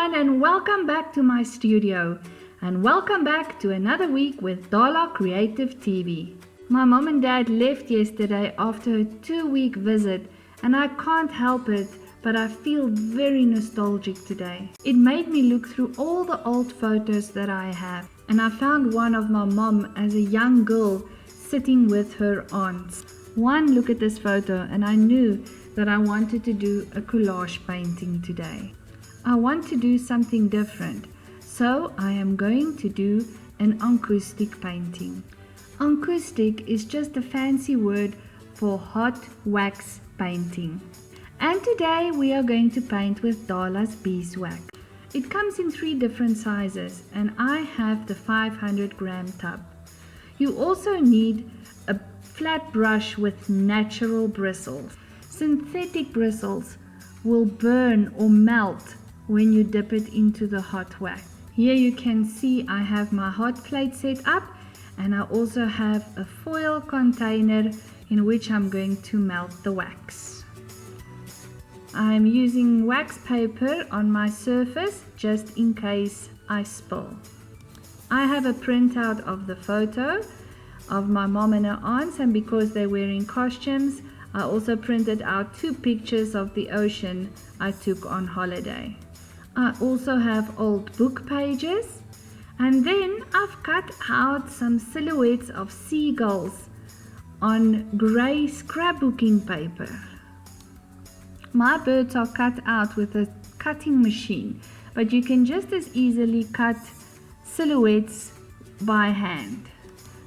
everyone, and welcome back to my studio, and welcome back to another week with Dala Creative TV. My mom and dad left yesterday after a 2-week visit, and I can't help it, but I feel very nostalgic today. It made me look through all the old photos that I have, and I found one of my mom as a young girl sitting with her aunts. One look at this photo and I knew that I wanted to do a collage painting today. I want to do something different, so I am going to do an acoustic painting. Acoustic is just a fancy word for hot wax painting. And today we are going to paint with Dala's beeswax. It comes in 3 different sizes and I have the 500 gram tub. You also need a flat brush with natural bristles. Synthetic bristles will burn or melt when you dip it into the hot wax. Here you can see I have my hot plate set up, and I also have a foil container in which I'm going to melt the wax. I'm using wax paper on my surface just in case I spill. I have a printout of the photo of my mom and her aunts, and because they're wearing costumes, I also printed out 2 pictures of the ocean I took on holiday. I also have old book pages, and then I've cut out some silhouettes of seagulls on grey scrapbooking paper. My birds are cut out with a cutting machine, but you can just as easily cut silhouettes by hand.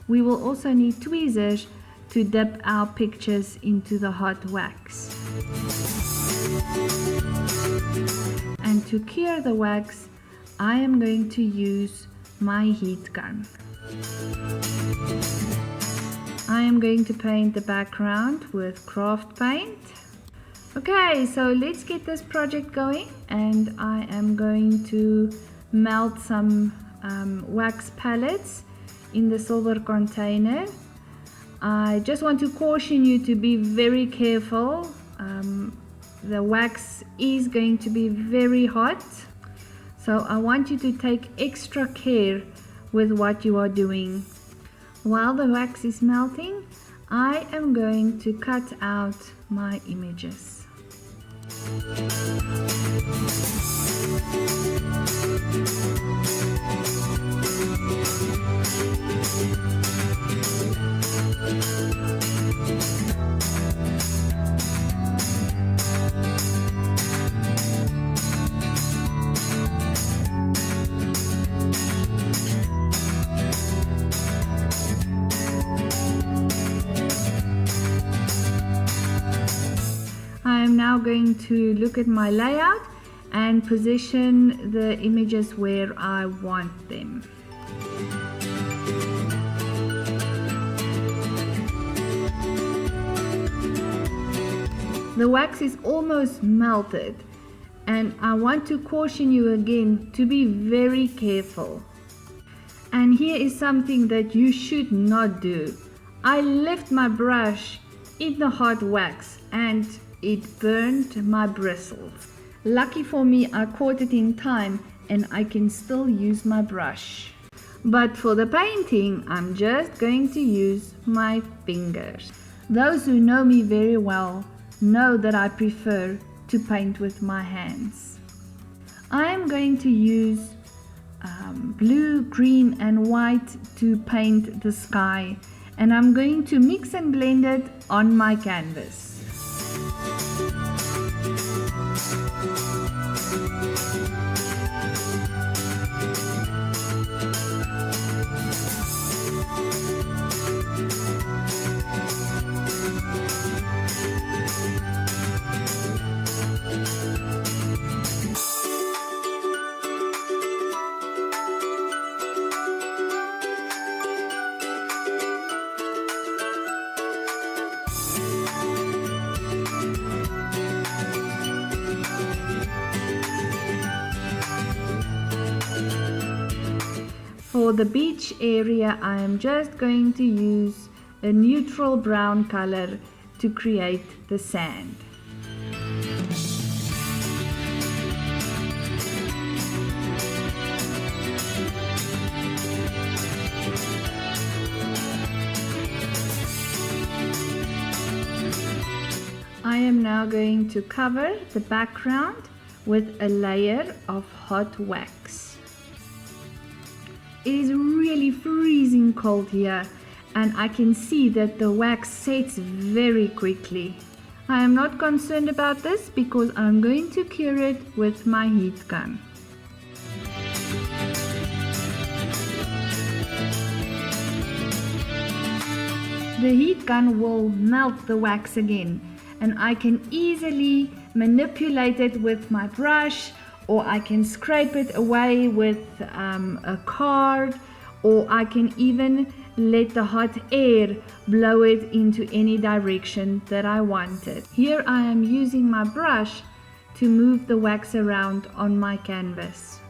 We will also need tweezers to dip our pictures into the hot wax. And to cure the wax, I am going to use my heat gun. I am going to paint the background with craft paint. Okay, so let's get this project going, and I am going to melt some wax pellets in the silver container. I just want to caution you to be very careful. The wax is going to be very hot, so I want you to take extra care with what you are doing. While the wax is melting, I am going to cut out my images. I am now going to look at my layout and position the images where I want them. The wax is almost melted, and I want to caution you again to be very careful. And here is something that you should not do. I left my brush in the hot wax and it burned my bristles. Lucky for me, I caught it in time and I can still use my brush. But for the painting, I'm just going to use my fingers. Those who know me very well know that I prefer to paint with my hands. I am going to use blue, green and white to paint the sky, and I'm going to mix and blend it on my canvas. For the beach area, I am just going to use a neutral brown color to create the sand. now going to cover the background with a layer of hot wax. It is really freezing cold here, and I can see that the wax sets very quickly. I am not concerned about this because I'm going to cure it with my heat gun. The heat gun will melt the wax again, and I can easily manipulate it with my brush, or I can scrape it away with a card, or I can even let the hot air blow it into any direction that I want it. Here I am using my brush to move the wax around on my canvas.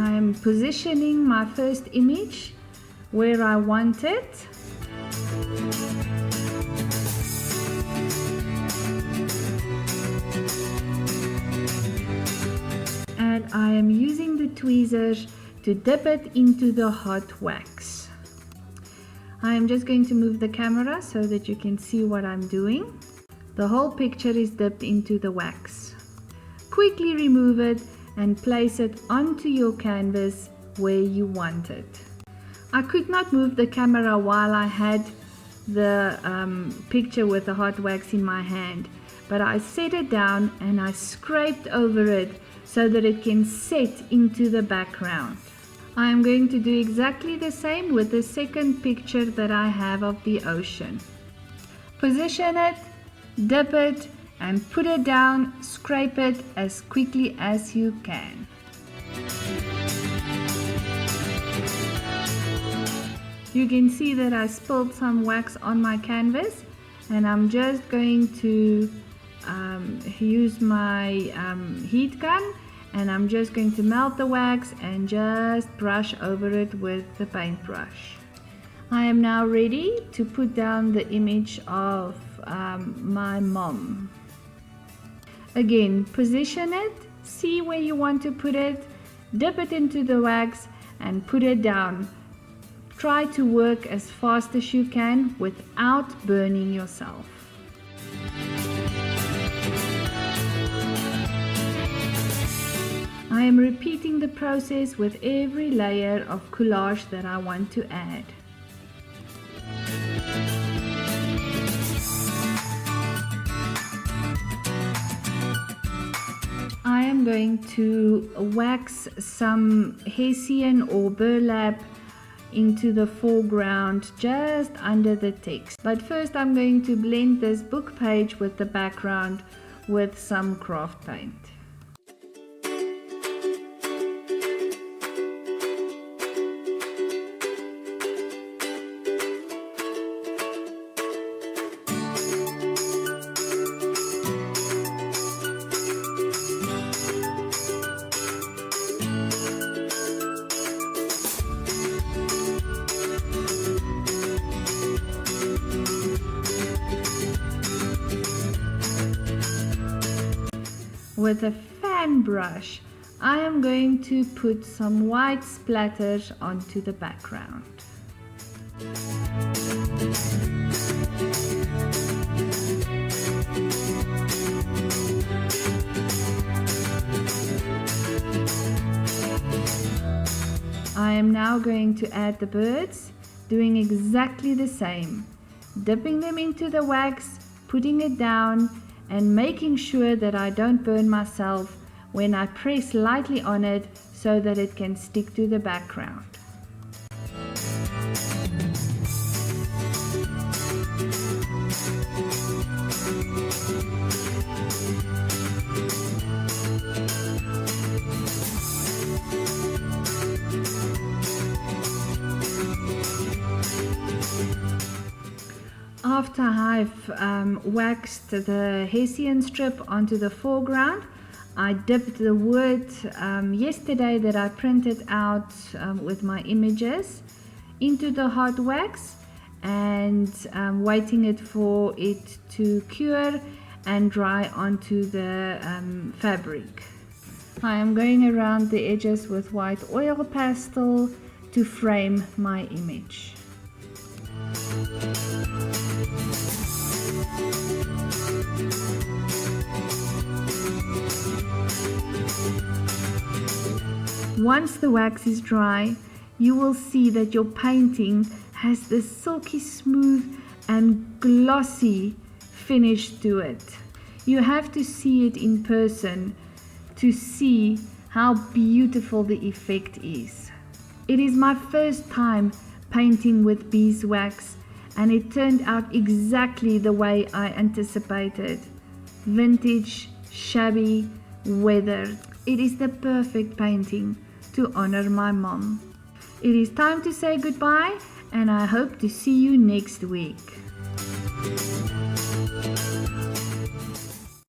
I am positioning my first image where I want it. And I am using the tweezers to dip it into the hot wax. I am just going to move the camera so that you can see what I'm doing. The whole picture is dipped into the wax. Quickly remove it and place it onto your canvas where you want it. I could not move the camera while I had the picture with the hot wax in my hand, but I set it down and I scraped over it so that it can set into the background. I am going to do exactly the same with the second picture that I have of the ocean. Position it, dip it, and put it down, scrape it as quickly as you can. You can see that I spilled some wax on my canvas, and I'm just going to use my heat gun, and I'm just going to melt the wax and just brush over it with the paintbrush. I am now ready to put down the image of my mom. Again, position it, see where you want to put it, dip it into the wax and put it down. Try to work as fast as you can without burning yourself. I am repeating the process with every layer of collage that I want to add. I am going to wax some hessian or burlap into the foreground just under the text. But first I'm going to blend this book page with the background with some craft paint. With a fan brush, I am going to put some white splatters onto the background. I am now going to add the birds, doing exactly the same, dipping them into the wax, putting it down, and making sure that I don't burn myself when I press lightly on it so that it can stick to the background. After I've waxed the hessian strip onto the foreground, I dipped the wood yesterday that I printed out with my images into the hot wax and waiting it for it to cure and dry onto the fabric. I am going around the edges with white oil pastel to frame my image. Once the wax is dry, you will see that your painting has this silky smooth and glossy finish to it. You have to see it in person to see how beautiful the effect is. It is my first time painting with beeswax, and it turned out exactly the way I anticipated. Vintage, shabby, weathered. It is the perfect painting to honor my mom. It is time to say goodbye, and I hope to see you next week.